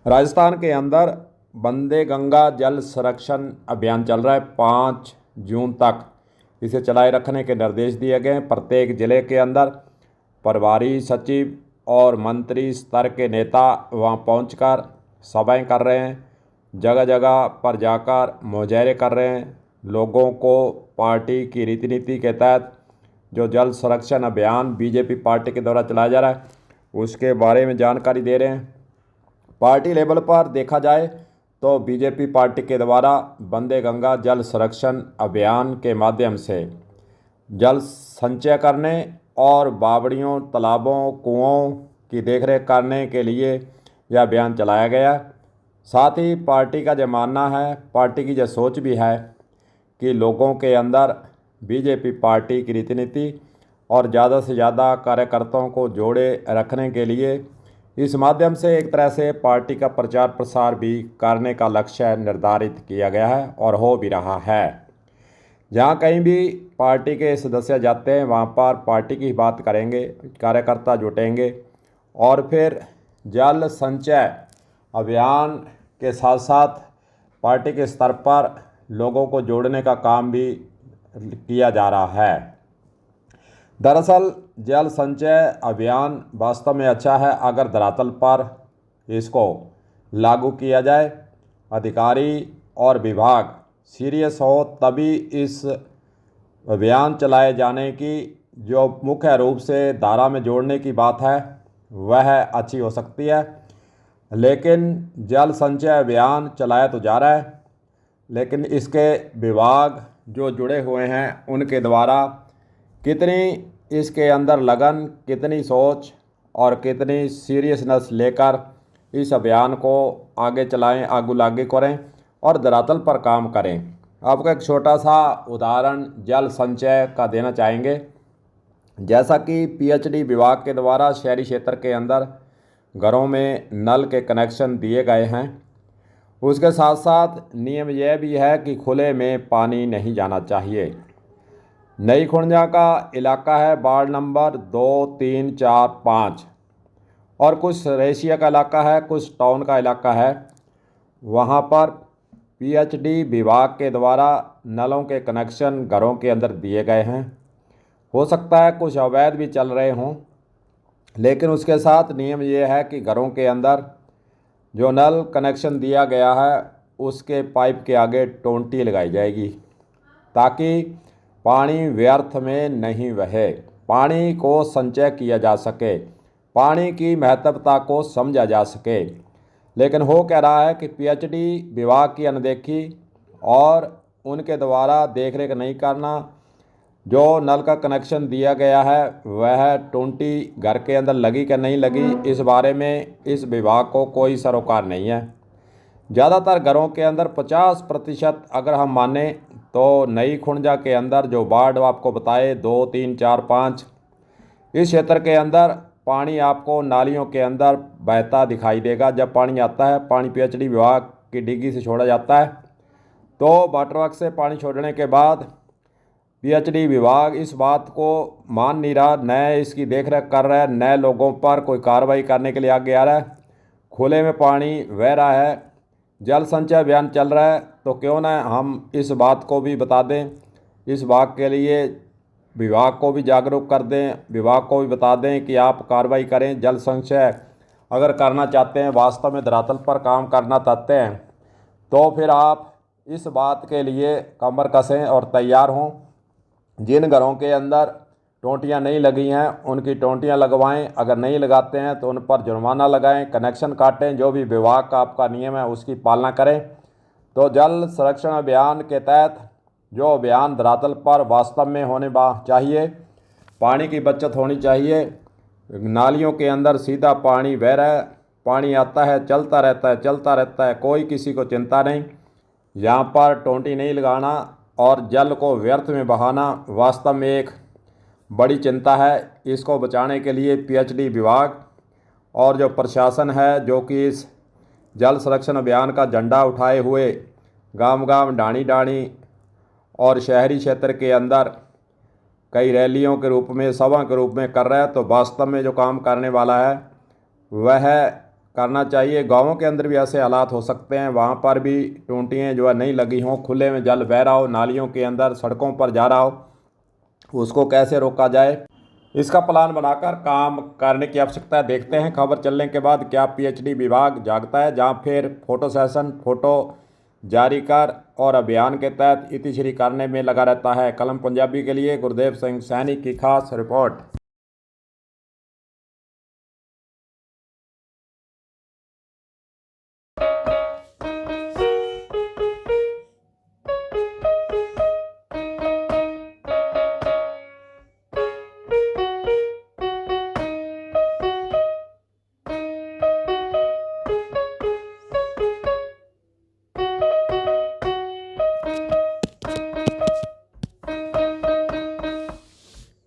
राजस्थान के अंदर वंदे गंगा जल संरक्षण अभियान चल रहा है। 5 जून तक इसे चलाए रखने के निर्देश दिए गए हैं। प्रत्येक जिले के अंदर प्रभारी सचिव और मंत्री स्तर के नेता वहां पहुंचकर सभाएं कर रहे हैं, जगह जगह पर जाकर मुजाहरे कर रहे हैं। लोगों को पार्टी की रीति नीति के तहत जो जल संरक्षण अभियान बीजेपी पार्टी के द्वारा चलाया जा रहा है उसके बारे में जानकारी दे रहे हैं। पार्टी लेवल पर देखा जाए तो बीजेपी पार्टी के द्वारा वंदे गंगा जल संरक्षण अभियान के माध्यम से जल संचय करने और बावड़ियों, तालाबों, कुओं की देखरेख करने के लिए यह अभियान चलाया गया। साथ ही पार्टी का जो मानना है, पार्टी की जो सोच भी है कि लोगों के अंदर बीजेपी पार्टी की रीति नीति और ज़्यादा से ज़्यादा कार्यकर्ताओं को जोड़े रखने के लिए इस माध्यम से एक तरह से पार्टी का प्रचार प्रसार भी करने का लक्ष्य निर्धारित किया गया है और हो भी रहा है। जहाँ कहीं भी पार्टी के सदस्य जाते हैं वहाँ पर पार्टी की बात करेंगे, कार्यकर्ता जुटेंगे और फिर जल संचय अभियान के साथ साथ पार्टी के स्तर पर लोगों को जोड़ने का काम भी किया जा रहा है। दरअसल जल संचय अभियान वास्तव में अच्छा है अगर धरातल पर इसको लागू किया जाए, अधिकारी और विभाग सीरियस हो तभी इस अभियान चलाए जाने की जो मुख्य रूप से धारा में जोड़ने की बात है वह अच्छी हो सकती है। लेकिन जल संचय अभियान चलाया तो जा रहा है, लेकिन इसके विभाग जो जुड़े हुए हैं उनके द्वारा कितनी इसके अंदर लगन, कितनी सोच और कितनी सीरियसनेस लेकर इस अभियान को आगे चलाएं, आगू लागू करें और धरातल पर काम करें। आपको एक छोटा सा उदाहरण जल संचय का देना चाहेंगे। जैसा कि पीएचडी विभाग के द्वारा शहरी क्षेत्र के अंदर घरों में नल के कनेक्शन दिए गए हैं, उसके साथ साथ नियम यह भी है कि खुले में पानी नहीं जाना चाहिए। नई खुर्जा का इलाका है वार्ड नंबर 2, 3, 4, 5 और कुछ रेशिया का इलाका है, कुछ टाउन का इलाका है। वहाँ पर पीएचडी विभाग के द्वारा नलों के कनेक्शन घरों के अंदर दिए गए हैं। हो सकता है कुछ अवैध भी चल रहे हों, लेकिन उसके साथ नियम ये है कि घरों के अंदर जो नल कनेक्शन दिया गया है उसके पाइप के आगे टोंटी लगाई जाएगी ताकि पानी व्यर्थ में नहीं बहे, पानी को संचय किया जा सके, पानी की महत्वता को समझा जा सके। लेकिन हो क्या रहा है कि पीएचडी विभाग की अनदेखी और उनके द्वारा देखरेख नहीं करना, जो नल का कनेक्शन दिया गया है वह टोंटी घर के अंदर लगी कि नहीं लगी इस बारे में इस विभाग को कोई सरोकार नहीं है। ज़्यादातर घरों के अंदर 50% अगर हम माने तो नई खुर्जा के अंदर जो वार्ड आपको बताए 2, 3, 4, 5 इस क्षेत्र के अंदर पानी आपको नालियों के अंदर बहता दिखाई देगा। जब पानी आता है, पानी पीएचडी विभाग की डिग्गी से छोड़ा जाता है, तो वाटर वर्क से पानी छोड़ने के बाद पीएचडी विभाग इस बात को मान नहीं रहा, न इसकी देखरेख कर रहा है, न लोगों पर कोई कार्रवाई करने के लिए आगे आ रहा है। खुले में पानी बह रहा है, जल संचय अभियान चल रहा है, तो क्यों ना हम इस बात को भी बता दें, इस बात के लिए विभाग को भी जागरूक कर दें, विभाग को भी बता दें कि आप कार्रवाई करें। जल संचय अगर करना चाहते हैं, वास्तव में धरातल पर काम करना चाहते हैं, तो फिर आप इस बात के लिए कमर कसें और तैयार हों। जिन घरों के अंदर टोंटियाँ नहीं लगी हैं उनकी टोंटियाँ लगवाएं, अगर नहीं लगाते हैं तो उन पर जुर्माना लगाएं, कनेक्शन काटें। जो भी विभाग का आपका नियम है उसकी पालना करें। तो जल संरक्षण अभियान के तहत जो अभियान धरातल पर वास्तव में होने चाहिए, पानी की बचत होनी चाहिए। नालियों के अंदर सीधा पानी बह रहा है, पानी आता है, चलता रहता है, चलता रहता है, कोई किसी को चिंता नहीं। यहाँ पर टोंटी नहीं लगाना और जल को व्यर्थ में बहाना वास्तव में एक बड़ी चिंता है। इसको बचाने के लिए पीएचडी विभाग और जो प्रशासन है, जो कि इस जल संरक्षण अभियान का झंडा उठाए हुए गांव गांव, डाणी डाणी और शहरी क्षेत्र के अंदर कई रैलियों के रूप में, सभा के रूप में कर रहा है, तो वास्तव में जो काम करने वाला है वह करना चाहिए। गाँवों के अंदर भी ऐसे हालात हो सकते हैं, वहाँ पर भी टूटियाँ जो है नहीं लगी हों, खुले में जल बह रहा हो, नालियों के अंदर सड़कों पर जा रहा हो, उसको कैसे रोका जाए, इसका प्लान बनाकर काम करने की आवश्यकता है। देखते हैं खबर चलने के बाद क्या पीएचडी विभाग जागता है, जहां फिर फोटो सेशन, फोटो जारी कर और अभियान के तहत इतिश्री करने में लगा रहता है। कलम पंजाबी के लिए गुरदेव सिंह सैनी की खास रिपोर्ट।